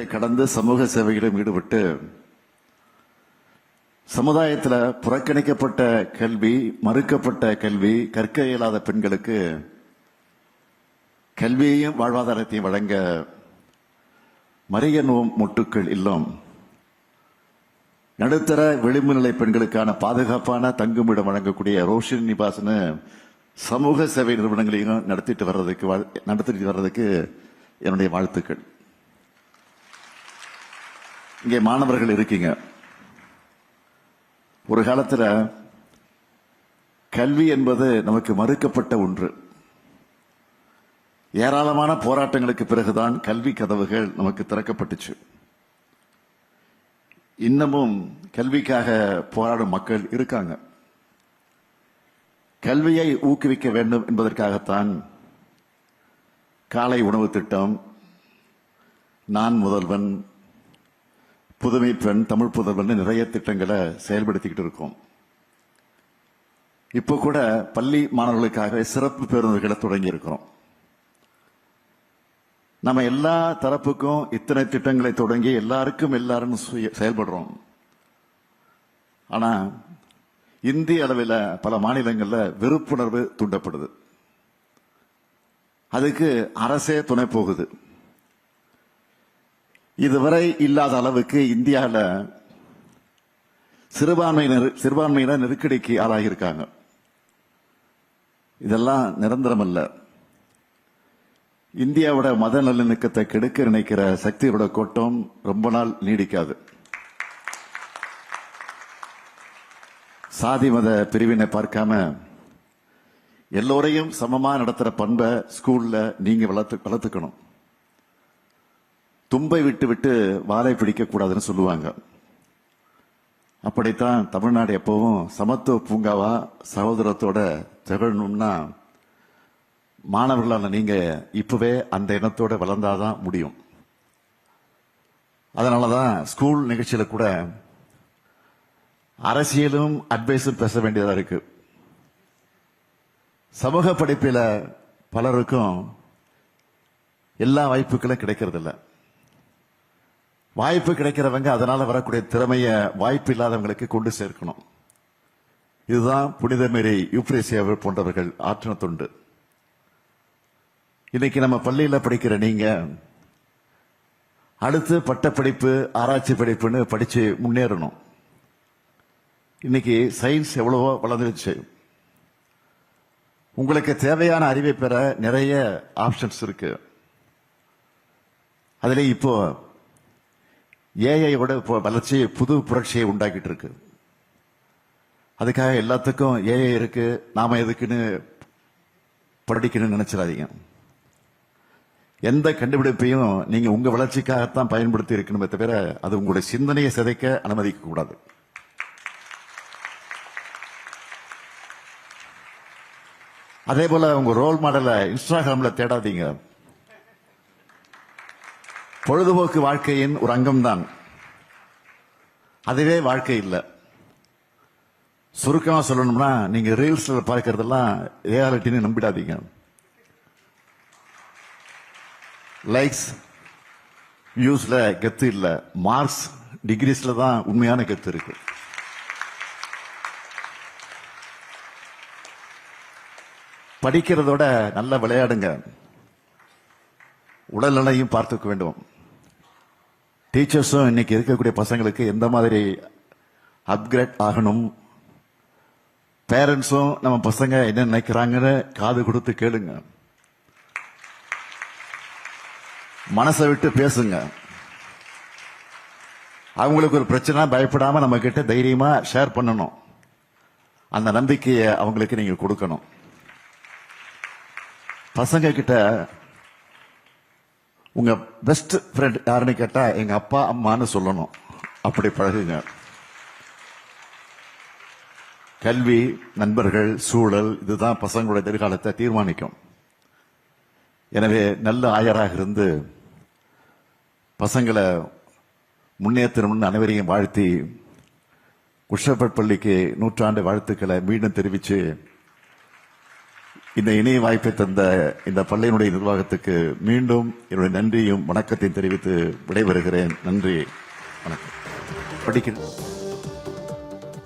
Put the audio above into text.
மதங்களை கடந்து சமூக சேவைகளிலும் ஈடுபட்டு சமுதாயத்தில் புறக்கணிக்கப்பட்ட கல்வி, மறுக்கப்பட்ட கல்வி, கற்க இயலாத பெண்களுக்கு கல்வியையும் வாழ்வாதாரத்தையும் வழங்க மரிய மொட்டுக்கள் இல்லம், நடுத்தர விளிம்பு நிலை பெண்களுக்கான பாதுகாப்பான தங்குமிடம் வழங்கக்கூடிய ரோஷினி நிவாஸ்னு சமூக சேவை நிறுவனங்களையும் நடத்திட்டு வர்றதுக்கு என்னுடைய வாழ்த்துக்கள். இங்கே மாணவர்கள் இருக்கீங்க. ஒரு காலத்தில் கல்வி என்பது நமக்கு மறுக்கப்பட்ட ஒன்று. ஏராளமான போராட்டங்களுக்கு பிறகுதான் கல்வி கதவுகள் நமக்கு திறக்கப்பட்டுச்சு. இன்னமும் கல்விக்காக போராடும் மக்கள் இருக்காங்க. கல்வியை ஊக்குவிக்க வேண்டும் என்பதற்காகத்தான் காலை உணவு திட்டம், நான் முதல்வன், புதுமை பெண், தமிழ் புதல்வன் நிறைய திட்டங்களை செயல்படுத்திக்கிட்டு இருக்கோம். இப்போ கூட பள்ளி மாணவர்களுக்காக சிறப்பு பேருந்துகளை தொடங்கி இருக்கிறோம். நம்ம எல்லா தரப்புக்கும் இத்தனை திட்டங்களை தொடங்கி எல்லாரும் செயல்படுறோம். ஆனா இந்திய அளவில் பல மாநிலங்களில் வெறுப்புணர்வு தூண்டப்படுது. அதுக்கு அரசே துணை போகுது. இதுவரை இல்லாத அளவுக்கு இந்தியாவில் சிறுபான்மையினர் நெருக்கடிக்கு ஆளாகியிருக்காங்க. இதெல்லாம் நிரந்தரம் அல்ல. இந்தியாவோட மத நல்லிணக்கத்தை கெடுக்க நினைக்கிற சக்தியோட கோட்டம் ரொம்ப நாள் நீடிக்காது. சாதி மத பிரிவினை பார்க்காம எல்லோரையும் சமமா நடத்துற பண்பை ஸ்கூல்ல நீங்க வளர்த்துக்கணும். தும்பை விட்டு விட்டு வாழை பிடிக்க கூடாதுன்னு சொல்லுவாங்க. அப்படித்தான் தமிழ்நாடு எப்பவும் சமத்துவ பூங்காவா சகோதரத்தோட திகழணும்னா மாணவர்களான நீங்க இப்பவே அந்த எண்ணத்தோட வளர்ந்தாதான் முடியும். அதனாலதான் ஸ்கூல் நிகழ்ச்சியில கூட அரசியலும் அட்வைஸும் பேச வேண்டியதா இருக்கு. சமூக படிப்பில பலருக்கும் எல்லா வாய்ப்புகளும் கிடைக்கிறது இல்ல. வாய்ப்பு கிடைக்கிறவங்க அதனால வரக்கூடிய திறமைய வாய்ப்பு இல்லாதவங்களுக்கு கொண்டு சேர்க்கணும். இதுதான் புனித மேரி யூப்ரேசியா போன்றவர்கள் ஆற்றின தொண்டு. இன்னைக்கு நம்ம பள்ளியில படிக்கிற நீங்க அடுத்து பட்டப்படிப்பு, ஆராய்ச்சி படிப்புன்னு படிச்சு முன்னேறணும். இன்னைக்கு சயின்ஸ் எவ்வளவோ வளர்ந்துருச்சு. உங்களுக்கு தேவையான அறிவை பெற நிறைய ஆப்ஷன்ஸ் இருக்கு. அதுல இப்போ ஏஐயோட வளர்ச்சி புது புரட்சியை உண்டாக்கிட்டு இருக்கு. அதுக்காக எல்லாத்துக்கும் ஏஐ இருக்கு, நாம எதுக்குன்னு படிக்கணும்னு நினைச்சிடாதீங்க. எந்த கண்டுபிடிப்பையும் நீங்க உங்க வளர்ச்சிக்காகத்தான் பயன்படுத்தி இருக்கணுமே தவிர அது உங்களுடைய சிந்தனையை சிதைக்க அனுமதிக்க கூடாது. அதே போல உங்க ரோல் மாடலை இன்ஸ்டாகிராம்ல தேடாதீங்க. பொழுதுபோக்கு வாழ்க்கையின் ஒரு அங்கம்தான், அதுவே வாழ்க்கை இல்லை. சுருக்கமா சொல்லணும்னா நீங்க ரீல்ஸ்ல பார்க்கறதெல்லாம் ரியாலிட்டின்னு நம்பிடாதீங்க. லைக்ஸ் வியூஸ்ல கெத்து இல்ல, மார்க்ஸ் டிகிரிஸ்ல தான் உண்மையான கெத்து இருக்கு. படிக்கிறதோட நல்லா விளையாடுங்க, உடல்நிலையும் பார்த்துக்க வேண்டும். டீச்சர்ஸும் இன்னைக்கு இருக்கக்கூடிய பசங்களுக்கு எந்த மாதிரி அப்கிரேட் ஆகணும், பேரண்ட்ஸும் நம்ம பசங்க என்ன நினைக்கிறாங்கன்னு காது கொடுத்து கேளுங்க, மனசை விட்டு பேசுங்க. அவங்களுக்கு ஒரு பிரச்சனை பயப்படாம நம்ம கிட்ட தைரியமா ஷேர் பண்ணணும். அந்த நம்பிக்கையை அவங்களுக்கு நீங்க கொடுக்கணும். பசங்க கிட்ட உங்க பெஸ்ட் ஃப்ரெண்ட் யாருன்னு கேட்டா எங்க அப்பா அம்மான்னு சொல்லணும். அப்படி பழகுங்க. கல்வி, நண்பர்கள், சூழல் இதுதான் பசங்களுடைய எதிர்காலத்தை தீர்மானிக்கும். எனவே நல்ல ஆயராக இருந்து பசங்களை முன்னேற்றணும்னு அனைவரையும் வாழ்த்தி குஷப்பட் பள்ளிக்கு 100 ஆண்டு வாழ்த்துக்களை மீண்டும் தெரிவித்து இந்த இணைய வாய்ப்பை தந்த இந்த பள்ளியினுடைய நிர்வாகத்துக்கு மீண்டும் என்னுடைய நன்றியும் வணக்கத்தையும் தெரிவித்து விடைபெறுகிறேன். நன்றி, வணக்கம். படிக்கிறேன்.